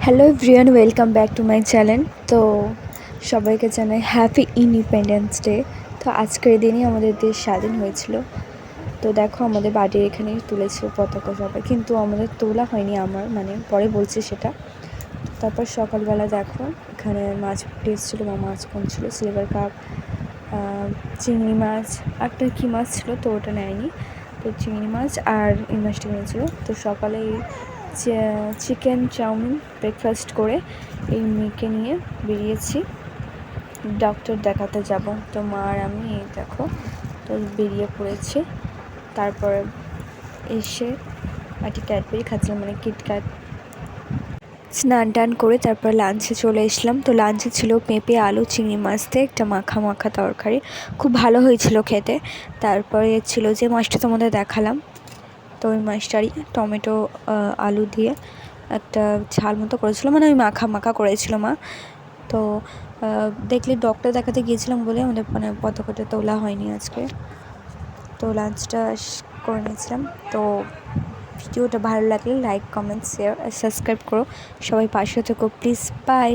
Hello everyone, welcome back to my channel. তো সবাইকে জানাই হ্যাপি ইন্ডিপেন্ডেন্স ডে। তো আজকের দিনই আমাদের দেশ স্বাধীন হয়েছিল। তো দেখো আমাদের বাড়ির এখানে তুলেছিল পতাকা সবাই, কিন্তু আমাদের তোলা হয়নি, আমার মানে পরে বলছি সেটা। তারপর সকালবেলা দেখো এখানে মাছ ফুটে এসেছিলো বা মাছ কম ছিল, সিলভার কাপ, চিংড়ি মাছ, একটা কী মাছ ছিল তো ওটা নেয়নি, তো চিংড়ি মাছ আর এই মাছটা কিনেছিলো। তো সকালে চিকেন চাউমিন ব্রেকফাস্ট করে এই মেয়েকে নিয়ে বেরিয়েছি, ডক্টর দেখাতে যাব। তো মা আর আমি এই দেখো তো বেরিয়ে পড়েছি। তারপর এসে একটি ক্যাডবেরি খাচ্ছিলাম, মানে কিটক্যাট। স্নান টান করে তারপর লাঞ্চে চলে এসলাম। তো লাঞ্চে ছিল পেঁপে, আলু, চিংড়ি মাছ দিয়ে একটা মাখা মাখা তরকারি, খুব ভালো হয়েছিল খেতে। তারপরে ছিল যে মাছটা তোমাদের দেখালাম, তো ওই মাছটারই টমেটো আলু দিয়ে একটা ঝাল মতো করেছিল, মানে ওই মাখা মাখা করেছিল মা। তো দেখলে ডক্টর দেখাতে গিয়েছিলাম বলে আমাদের মানে পতাকাটা তোলা হয়নি আজকে। তো লাঞ্চটা করে নিয়েছিলাম। তো ভিডিওটা ভালো লাগলে লাইক, কমেন্ট, শেয়ার আর সাবস্ক্রাইব করো। সবাই পাশে থেকো প্লিজ। বাই।